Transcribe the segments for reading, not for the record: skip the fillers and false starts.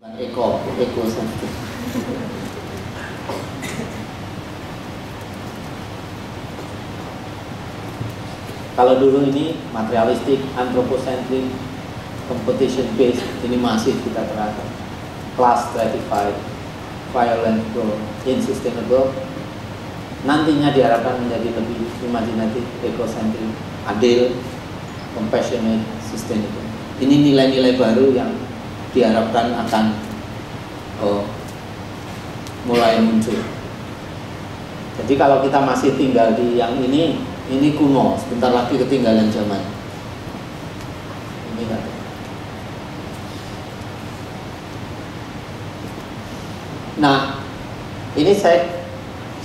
Eko sentrik. Kalau dulu ini materialistik, anthropocentric, competition based, ini masih kita terapkan. Class stratified, violent, insustainable. Nantinya diharapkan menjadi lebih imajinatif, ekosentrik, adil, compassionate, sustainable. Ini nilai-nilai baru yang diharapkan akan mulai muncul. Jadi kalau kita masih tinggal di yang ini kuno, sebentar lagi ketinggalan zaman. Ini kan. Nah, ini saya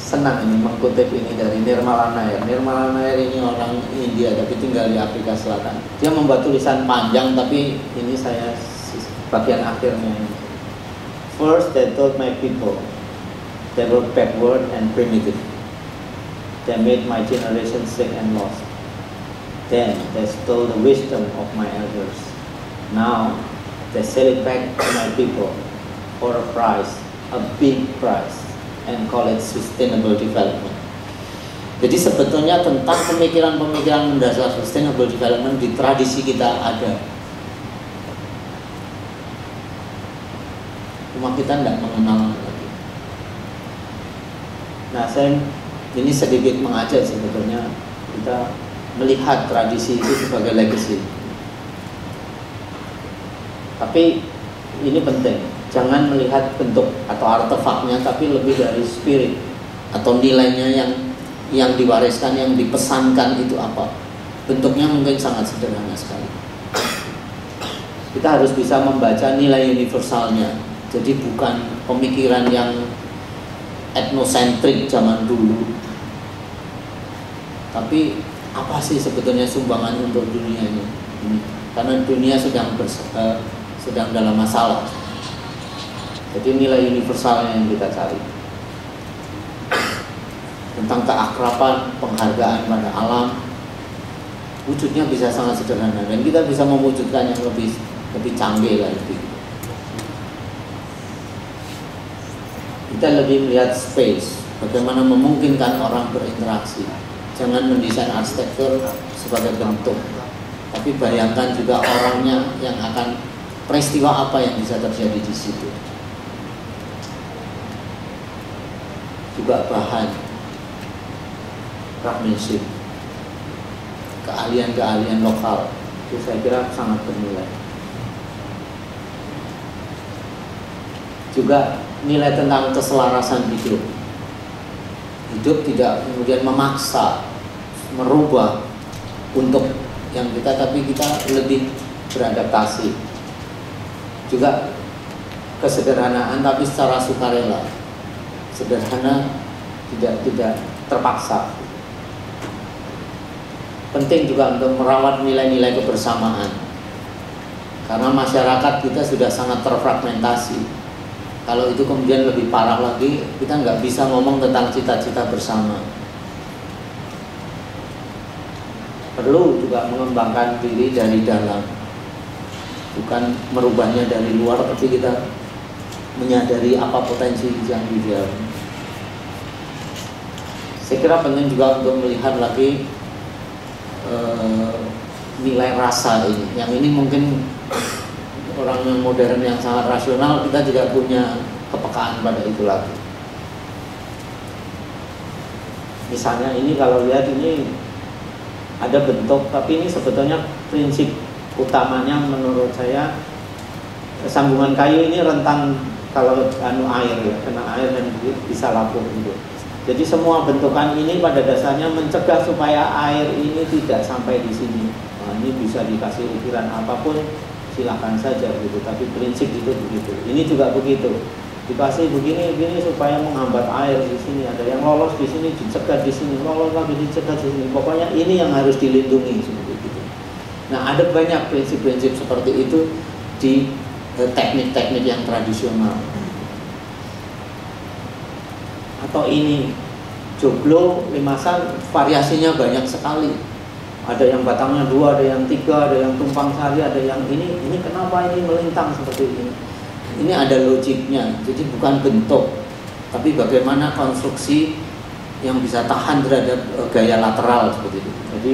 senang ini mengutip ini dari Nirmala Nair. Nirmala Nair ini orang India tapi tinggal di Afrika Selatan. Dia membuat tulisan panjang tapi ini saya bagian akhirnya. First, they told my people they were backward and primitive. They made my generation sick and lost. Then they stole the wisdom of my elders. Now they sell it back to my people for a price, a big price, and call it sustainable development. Jadi sebetulnya tentang pemikiran-pemikiran mendasar sustainable development di tradisi kita ada. Cuma kita tidak mengenal lagi. Nah, saya ini sedikit mengajak sebetulnya kita melihat tradisi itu sebagai legacy. Tapi ini penting, jangan melihat bentuk atau artefaknya, tapi lebih dari spirit atau nilainya yang diwariskan, yang dipesankan itu apa. Bentuknya mungkin sangat sederhana sekali. Kita harus bisa membaca nilai universalnya. Jadi bukan pemikiran yang etnosentrik zaman dulu, tapi apa sih sebetulnya sumbangan untuk dunia ini? Karena dunia sedang dalam masalah. Jadi nilai universalnya yang kita cari. Tentang keakraban, penghargaan pada alam, wujudnya bisa sangat sederhana dan kita bisa mewujudkan yang lebih canggih lagi. Kita lebih melihat space, bagaimana memungkinkan orang berinteraksi. Jangan mendesain arsitektur sebagai bentuk, tapi bayangkan juga orangnya yang akan peristiwa apa yang bisa terjadi di situ. Juga bahan, craftsmanship, keahlian-keahlian lokal, itu saya kira sangat bernilai. Juga nilai tentang keselarasan hidup. Hidup tidak kemudian memaksa, merubah untuk yang kita, tapi kita lebih beradaptasi. Juga kesederhanaan tapi secara sukarela. Sederhana, tidak terpaksa. Penting juga untuk merawat nilai-nilai kebersamaan. Karena masyarakat kita sudah sangat terfragmentasi. Kalau itu kemudian lebih parah lagi, kita nggak bisa ngomong tentang cita-cita bersama. Perlu juga mengembangkan diri dari dalam, bukan merubahnya dari luar, tapi kita menyadari apa potensi yang di dalam. Saya kira penting juga untuk melihat lagi nilai rasa ini. Yang ini mungkin orang yang modern yang sangat rasional, kita juga punya kepekaan pada itu lagi. Misalnya ini kalau lihat ini ada bentuk, tapi ini sebetulnya prinsip utamanya menurut saya, sambungan kayu ini rentan kalau air ya, kena air dan bisa lapuk gitu. Jadi semua bentukan ini pada dasarnya mencegah supaya air ini tidak sampai di sini. Nah, ini bisa dikasih ukiran apapun, silahkan saja gitu, tapi prinsip itu begitu. Ini juga begitu, dikasih begini supaya menghambat air di sini. Ada yang lolos di sini, dicegat di sini, lolos lagi dicegat di sini. Pokoknya ini yang harus dilindungi seperti itu. Nah, ada banyak prinsip-prinsip seperti itu di teknik-teknik yang tradisional. Atau ini joglo, limasan, variasinya banyak sekali. Ada yang batangnya 2, ada yang 3, ada yang tumpang sari, ada yang ini kenapa ini melintang seperti ini. Ini ada logiknya, jadi bukan bentuk, tapi bagaimana konstruksi yang bisa tahan terhadap gaya lateral seperti itu. Jadi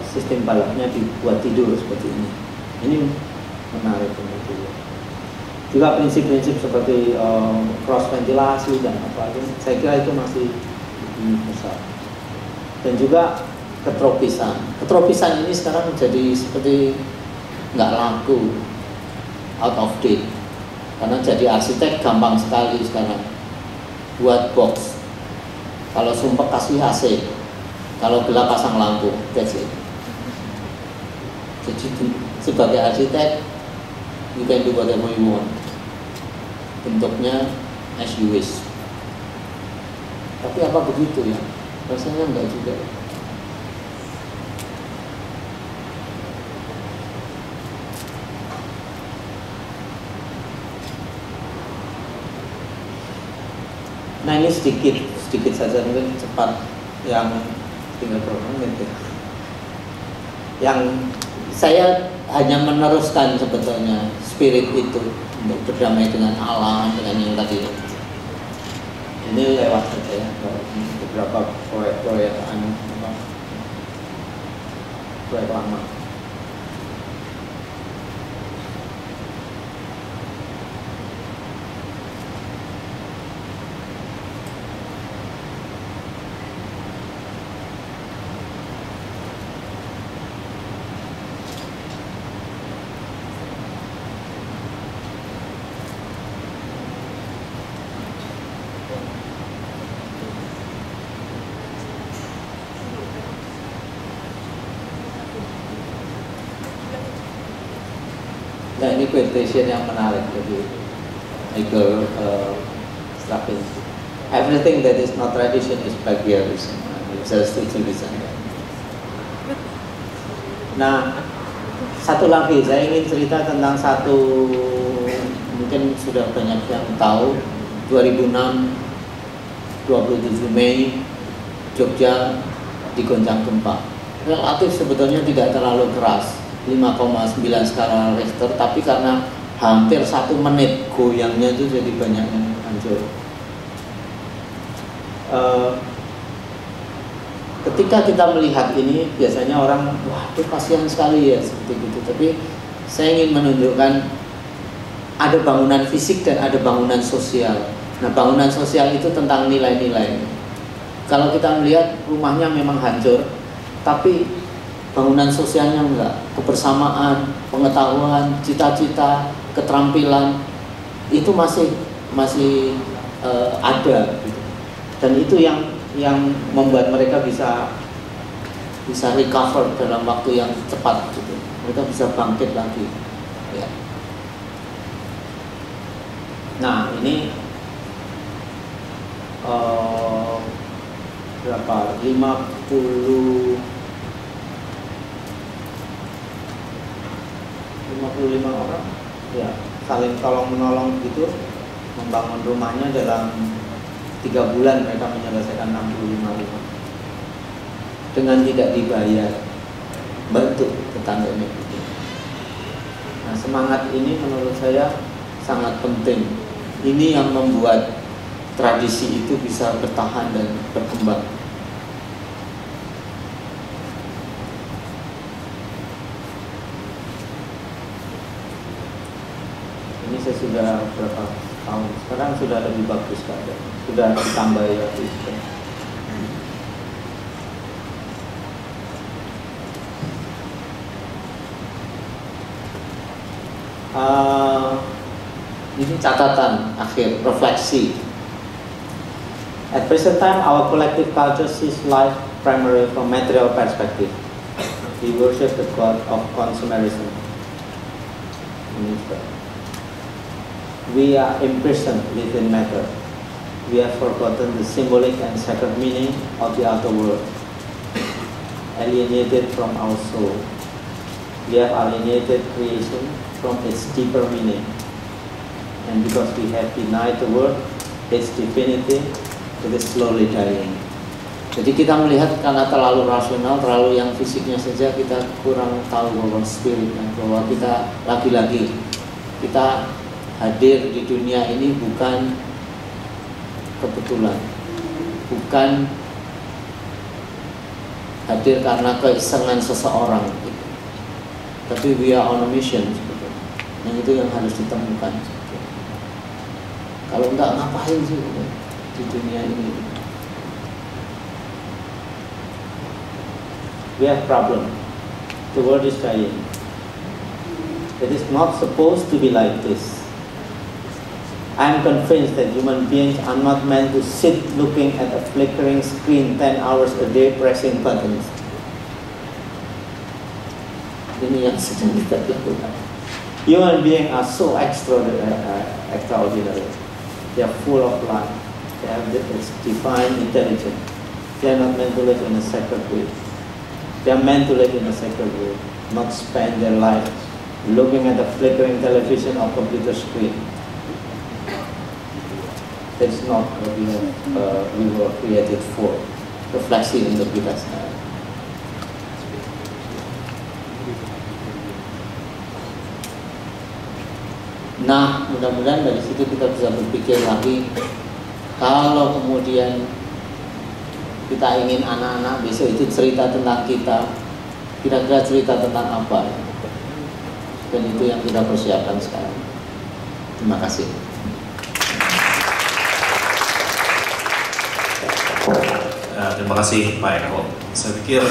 sistem balapnya dibuat tidur seperti ini. Ini menarik itu. Juga prinsip-prinsip seperti cross ventilasi dan apa itu, saya kira itu masih besar. Dan juga ketropisan. Ketropisan ini sekarang menjadi seperti nggak laku, out of date. Karena jadi arsitek gampang sekali sekarang. Buat box. Kalau sumpek kasih AC. Kalau gelap pasang lampu. That's it. Jadi sebagai arsitek, you can do whatever you want. Bentuknya as you wish. Tapi apa begitu ya? Rasanya enggak juga. Nah ini sedikit saja, mungkin cepat, yang tinggal berapa menit ya. Yang saya hanya meneruskan sebetulnya spirit itu untuk berdamai dengan alam, dengan yang tadi. Ini lewat saja ya, beberapa proyek lama. Nah ini quotation yang menarik dari Igor Stravinsky. Everything that is not tradition is plagiarism. Saya setuju di sana. Nah satu lagi saya ingin cerita tentang satu, mungkin sudah banyak yang tahu. 2006 27 Mei Jogja digoncang gempa. Relatif sebetulnya tidak terlalu keras, 5,9 skala Richter, tapi karena hampir 1 menit goyangnya itu jadi banyak yang hancur. Ketika kita melihat ini biasanya orang, wah itu kasihan sekali ya seperti itu. Tapi saya ingin menunjukkan ada bangunan fisik dan ada bangunan sosial. Nah bangunan sosial itu tentang nilai-nilai. Kalau kita melihat rumahnya memang hancur, tapi bangunan sosialnya enggak, kebersamaan, pengetahuan, cita-cita, keterampilan itu masih ada gitu. Dan itu yang membuat mereka bisa recover dalam waktu yang cepat gitu. Mereka bisa bangkit lagi ya. Nah ini berapa? 55 orang ya, saling tolong menolong gitu, membangun rumahnya dalam 3 bulan mereka menyelesaikan 65 rumah dengan tidak dibayar, bantu tetangganya gitu. Nah semangat ini menurut saya sangat penting. Ini yang membuat tradisi itu bisa bertahan dan berkembang. Ini saya sudah berapa tahun, sekarang sudah lebih bagus keadaan, sudah ditambah lagi. Ini catatan akhir, refleksi. At present time, our collective culture sees life primarily from material perspective. We worship the god of consumerism. We are imprisoned within matter. We have forgotten the symbolic and sacred meaning of the outer world, alienated from our soul. We have alienated creation from its deeper meaning. And because we have denied the world, its divinity, it is slowly dying. Jadi kita melihat karena terlalu rasional, terlalu yang fisiknya saja, kita kurang tahu bahwa spirit, bahwa kita lagi-lagi kita hadir di dunia ini bukan kebetulan, bukan hadir karena keisengan seseorang, tapi we are on a mission. Yang itu yang harus ditemukan. Kalau enggak, ngapain sih di dunia ini? We have problem. The world is dying. It is not supposed to be like this. I am convinced that human beings are not meant to sit looking at a flickering screen 10 hours a day pressing buttons. Ini yang sedang kita lakukan. Human beings are so extraordinary. They are full of life. They have this divine intelligence. They are not meant to live in a sacred way. They are meant to live in a sacred way, not spend their life looking at the flickering television or computer screen. That's not what we were created for. Refleksi untuk kita sekarang. Nah, mudah-mudahan dari situ kita bisa berpikir lagi, kalau kemudian kita ingin anak-anak besok itu cerita tentang kita, kira-kira cerita tentang apa? Dan itu yang kita persiapkan sekarang. Terima kasih. Terima kasih Pak Eko. Saya pikir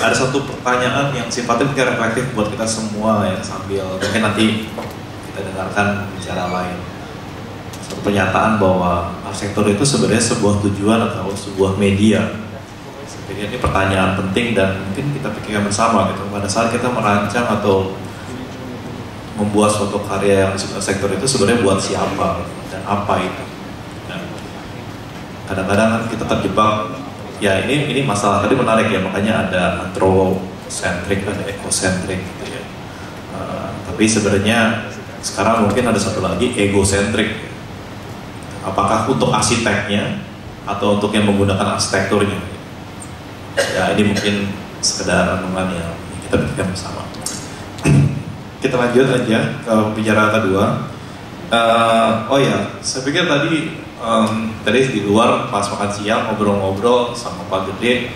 ada satu pertanyaan yang sifatnya mungkin reflektif buat kita semua ya, sambil mungkin nanti kita dengarkan bicara lain. Satu pernyataan bahwa arsitektur itu sebenarnya sebuah tujuan atau sebuah media. Saya pikir ini pertanyaan penting dan mungkin kita pikirkan bersama gitu. Pada saat kita merancang atau membuat suatu karya yang disebut arsitektur itu sebenarnya buat siapa dan apa itu. Kadang-kadang kita terjebak, ya ini masalah tadi menarik ya, makanya ada anthropocentric, ada ecocentric gitu ya. Tapi sebenarnya sekarang mungkin ada satu lagi egocentric. Apakah untuk arsiteknya atau untuk yang menggunakan arsitekturnya? Ya ini mungkin sekedar renungan yang kita pikirkan bersama. Kita lanjut aja ke pembicaraan kedua. Oh ya, saya pikir tadi di luar pas makan siang ngobrol-ngobrol sama Pak Gede,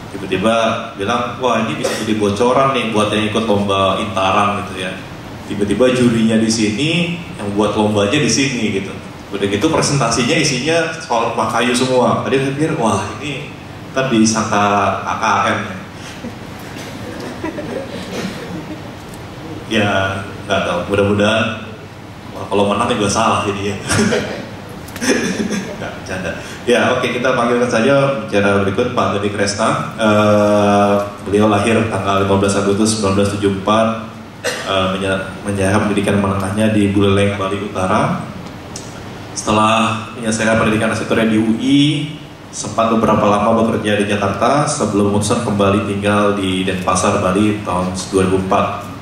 tiba-tiba bilang, wah ini bisa jadi bocoran nih buat yang ikut lomba Intaran gitu ya. Tiba-tiba jurinya di sini, yang buat lombanya di sini gitu. Udah gitu presentasinya isinya soal rumah kayu semua. Tadi saya pikir, wah ini ntar disangka AKM ya. Ya nggak tahu, mudah-mudahan kalau menang juga salah jadi ya. Nggak, bercanda. Ya oke, kita panggilkan saja bicara berikut Pak Gede Kresna. Beliau lahir tanggal 15 Agustus 1974, menyelesaikan pendidikan menengahnya di Buleleng, Bali Utara. Setelah menyelesaikan pendidikan arsitekturnya di UI, sempat beberapa lama bekerja di Jakarta sebelum memutuskan kembali tinggal di Denpasar, Bali tahun 2004.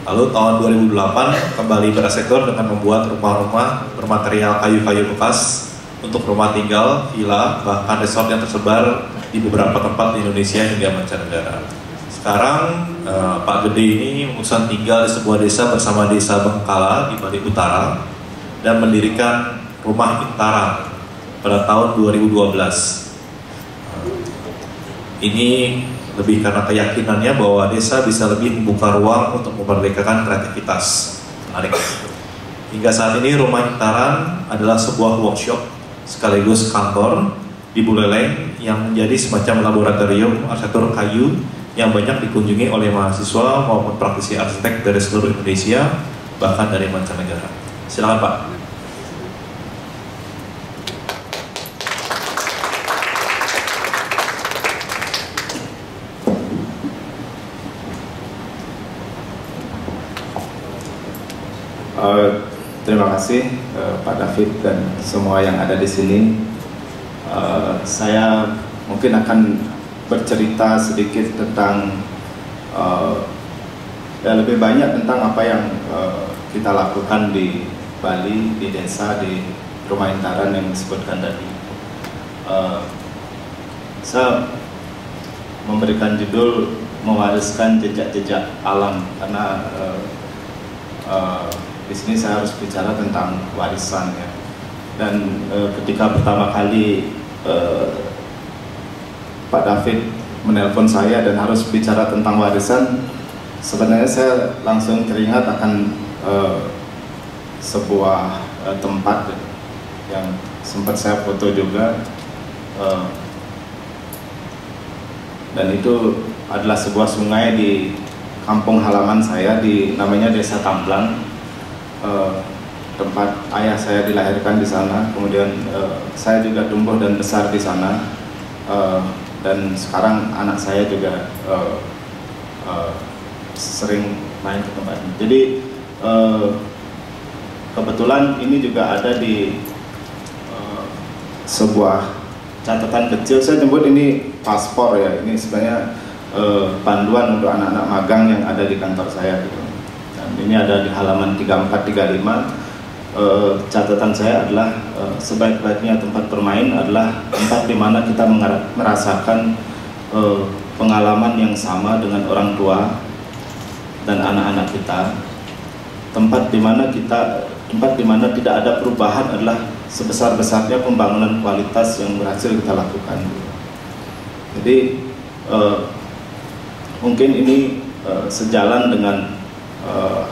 Lalu tahun 2008 kembali berarsitektur dengan membuat rumah-rumah bermaterial kayu-kayu bekas untuk rumah tinggal, villa, bahkan resort yang tersebar di beberapa tempat di Indonesia hingga mancanegara. Sekarang Pak Gede ini memutuskan tinggal di sebuah desa bersama Desa Bengkala di Bali Utara dan mendirikan Rumah Intaran pada tahun 2012. Ini lebih karena keyakinannya bahwa desa bisa lebih membuka ruang untuk memerdekakan kreativitas. Menarik. Hingga saat ini Rumah Intaran adalah sebuah workshop sekaligus kantor di Buleleng yang menjadi semacam laboratorium arsitektur kayu yang banyak dikunjungi oleh mahasiswa maupun praktisi arsitek dari seluruh Indonesia, bahkan dari mancanegara. Silakan Pak. Terima kasih Pak David dan semua yang ada di sini. Saya mungkin akan bercerita sedikit tentang lebih banyak tentang apa yang kita lakukan di Bali, di desa, di Rumah Intaran yang disebutkan tadi. memberikan judul mewariskan jejak-jejak alam, karena di sini saya harus bicara tentang warisan ya. Dan ketika pertama kali Pak David menelpon saya dan harus bicara tentang warisan, sebenarnya saya langsung teringat akan sebuah tempat yang sempat saya foto juga, dan itu adalah sebuah sungai di kampung halaman saya, namanya Desa Tamblang, tempat ayah saya dilahirkan di sana. Kemudian saya juga tumbuh dan besar di sana, dan sekarang anak saya juga sering main ke tempat ini. Jadi kebetulan ini juga ada di sebuah catatan kecil. Saya nyebut ini paspor ya. Ini sebenarnya panduan untuk anak-anak magang yang ada di kantor saya gitu. Dan ini ada di halaman 3435. Catatan saya adalah sebaik-baiknya tempat bermain adalah tempat di mana kita merasakan pengalaman yang sama dengan orang tua dan anak-anak kita. Tempat di mana tidak ada perubahan adalah sebesar-besarnya pembangunan kualitas yang berhasil kita lakukan. Jadi mungkin ini sejalan dengan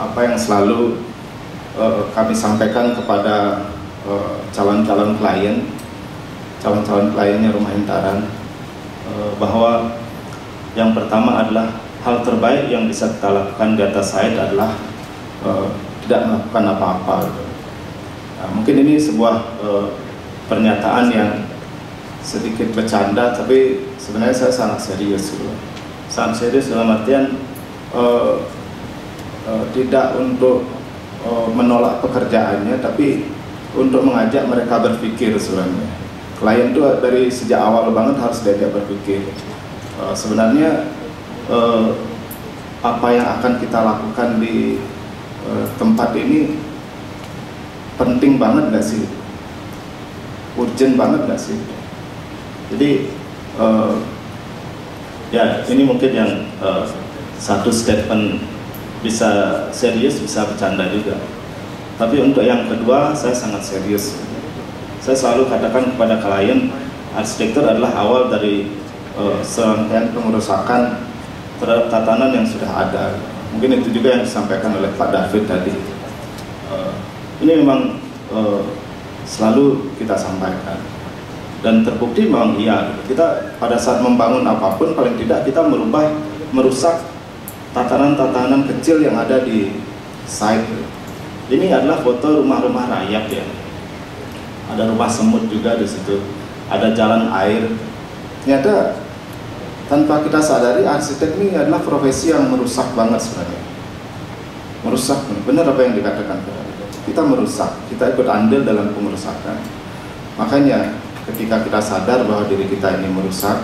apa yang selalu kami sampaikan kepada calon-calon kliennya Rumah Intaran, bahwa yang pertama adalah hal terbaik yang bisa kita lakukan di atas site adalah tidak melakukan apa-apa. Nah, mungkin ini sebuah pernyataan yang sedikit bercanda, tapi sebenarnya saya sangat serius. Sangat serius dalam artian tidak untuk menolak pekerjaannya, tapi untuk mengajak mereka berpikir sebenarnya. Klien itu dari sejak awal banget harus diajak berpikir. Sebenarnya apa yang akan kita lakukan di tempat ini penting banget nggak sih? Urgent banget nggak sih? Jadi ya ini mungkin yang satu statement bisa serius, bisa bercanda juga. Tapi untuk yang kedua, saya sangat serius. Saya selalu katakan kepada klien, arsitektur adalah awal dari serangkaian pengerusakan terhadap tatanan yang sudah ada. Mungkin itu juga yang disampaikan oleh Pak David tadi. Ini memang selalu kita sampaikan. Dan terbukti memang iya, kita pada saat membangun apapun, paling tidak kita merusak tatanan-tatanan kecil yang ada di site. Ini adalah foto rumah-rumah rakyat ya. Ada rumah semut juga di situ. Ada jalan air. Ternyata tanpa kita sadari, arsitek ini adalah profesi yang merusak banget sebenarnya. Merusak, benar apa yang dikatakan kita merusak. Kita ikut andil dalam pengerusakan. Makanya ketika kita sadar bahwa diri kita ini merusak,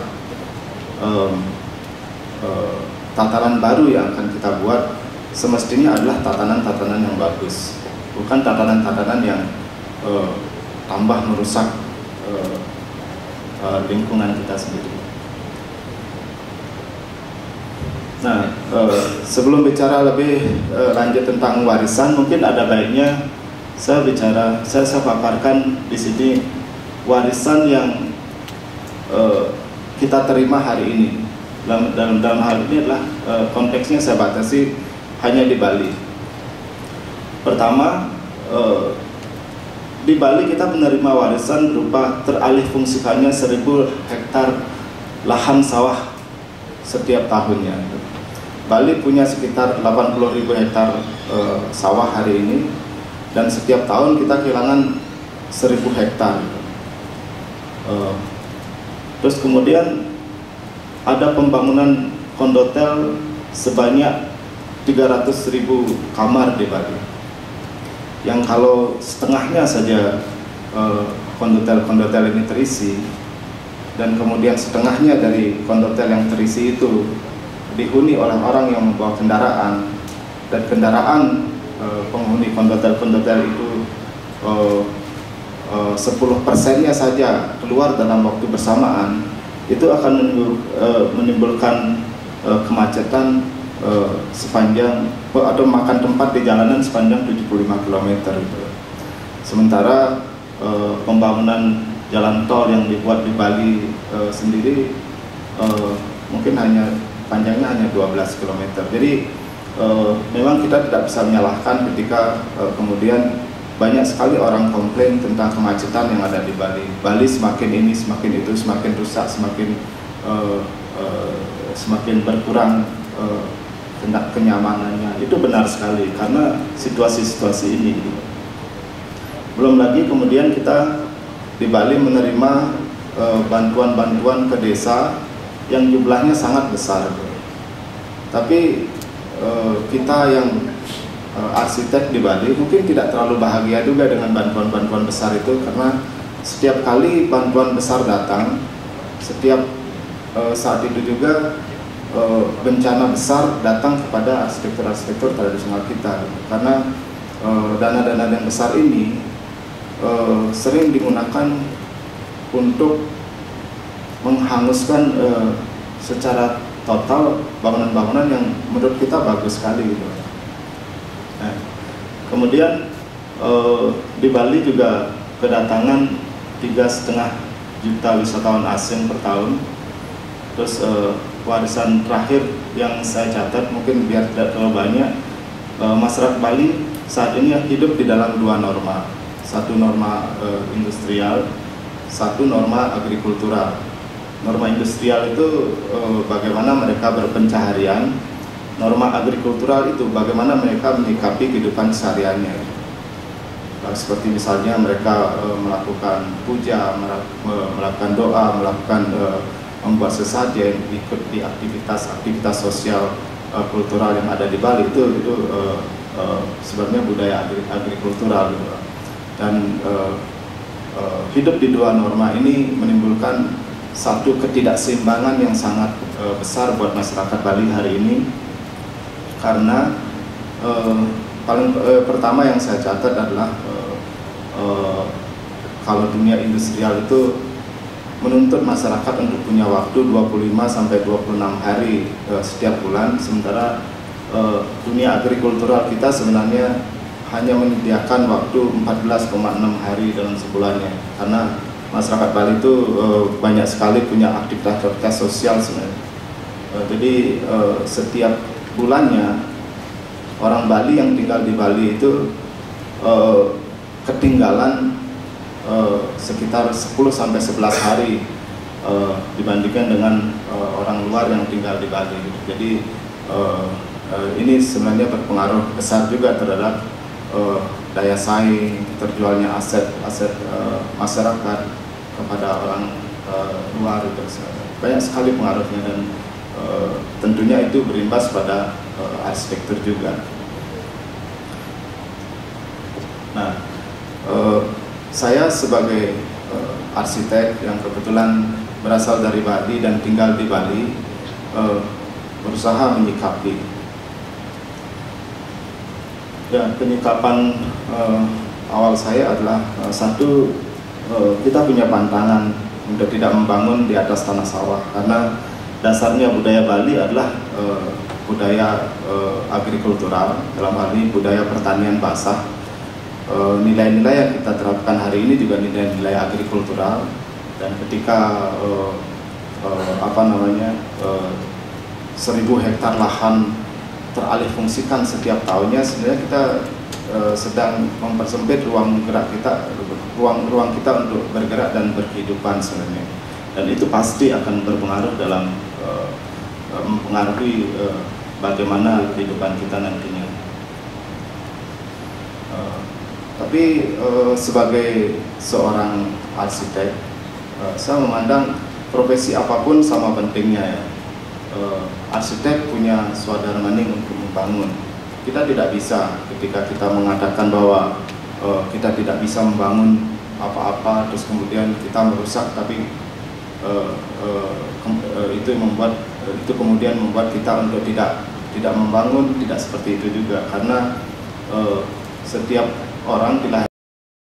tatanan baru yang akan kita buat semestinya adalah tatanan-tatanan yang bagus, bukan tatanan-tatanan yang tambah merusak lingkungan kita sendiri. Nah, sebelum bicara lebih lanjut tentang warisan, mungkin ada baiknya saya paparkan di sini warisan yang kita terima hari ini. Dalam hal ini adalah konteksnya saya batasi hanya di Bali. Pertama, di Bali kita menerima warisan berupa teralih fungsikannya 1000 hektar lahan sawah setiap tahunnya. Bali punya sekitar 80.000 hektar sawah hari ini, dan setiap tahun kita kehilangan 1000 hektar. Terus kemudian ada pembangunan kondotel sebanyak 300.000 kamar di Bali, yang kalau setengahnya saja kondotel ini terisi, dan kemudian setengahnya dari kondotel yang terisi itu dihuni oleh orang yang membawa kendaraan, dan kendaraan penghuni kondotel itu 10%-nya saja keluar dalam waktu bersamaan, itu akan menimbulkan kemacetan sepanjang atau makan tempat di jalanan sepanjang 75 km gitu. Sementara pembangunan jalan tol yang dibuat di Bali sendiri mungkin panjangnya hanya 12 km. Jadi memang kita tidak bisa menyalahkan ketika kemudian banyak sekali orang komplain tentang kemacetan yang ada di Bali. Bali semakin ini, semakin itu, semakin rusak, semakin berkurang kenyamanannya. Itu benar sekali karena situasi-situasi ini. Belum lagi kemudian kita di Bali menerima bantuan-bantuan ke desa yang jumlahnya sangat besar. Tapi kita yang arsitek di Bali mungkin tidak terlalu bahagia juga dengan bantuan-bantuan besar itu, karena setiap kali bantuan besar datang, setiap saat itu juga bencana besar datang kepada arsitektur-arsitektur tradisional kita, karena dana-dana yang besar ini sering digunakan untuk menghanguskan secara total bangunan-bangunan yang menurut kita bagus sekali gitu. Nah, kemudian di Bali juga kedatangan 3,5 juta wisatawan asing per tahun. Terus warisan terakhir yang saya catat, mungkin biar tidak terlalu banyak, masyarakat Bali saat ini hidup di dalam dua norma. Satu norma industrial, satu norma agrikultural. Norma industrial itu bagaimana mereka berpencaharian, norma agrikultural itu bagaimana mereka menyikapi kehidupan sehariannya. Seperti misalnya mereka melakukan puja, melakukan doa, membuat sesajen, ikut di aktivitas sosial kultural yang ada di Bali. Itu sebenarnya budaya agrikultural gitu. Dan hidup di dua norma ini menimbulkan satu ketidakseimbangan yang sangat besar buat masyarakat Bali hari ini, karena pertama yang saya catat adalah kalau dunia industrial itu menuntut masyarakat untuk punya waktu 25-26 hari setiap bulan, sementara dunia agrikultural kita sebenarnya hanya menyediakan waktu 14,6 hari dalam sebulannya, karena masyarakat Bali itu banyak sekali punya aktivitas sosial sebenarnya. Jadi setiap bulannya orang Bali yang tinggal di Bali itu ketinggalan sekitar 10-11 hari dibandingkan dengan orang luar yang tinggal di Bali. Jadi ini sebenarnya berpengaruh besar juga terhadap daya saing, terjualnya aset masyarakat kepada orang luar. Itu banyak sekali pengaruhnya, dan tentunya itu berimbas pada arsitektur juga. Nah, saya sebagai arsitek yang kebetulan berasal dari Bali dan tinggal di Bali, berusaha menyikapi. Dan penyikapan awal saya adalah satu, kita punya pantangan untuk tidak membangun di atas tanah sawah, karena dasarnya budaya Bali adalah budaya agrikultural, dalam hal ini budaya pertanian basah. Nilai-nilai yang kita terapkan hari ini juga nilai-nilai agrikultural, dan ketika 1.000 hektar lahan teralih fungsikan setiap tahunnya, sebenarnya kita sedang mempersempit ruang gerak kita, ruang kita untuk bergerak dan berkehidupan sebenarnya, dan itu pasti akan berpengaruh dalam mempengaruhi bagaimana kehidupan kita nantinya. Tapi sebagai seorang arsitek, saya memandang profesi apapun sama pentingnya ya. Arsitek punya swadharma maning untuk membangun. Kita tidak bisa ketika kita mengatakan bahwa kita tidak bisa membangun apa-apa, terus kemudian kita merusak, tapi itu kemudian membuat kita untuk tidak membangun. Tidak seperti itu juga, karena setiap orang dilahirkan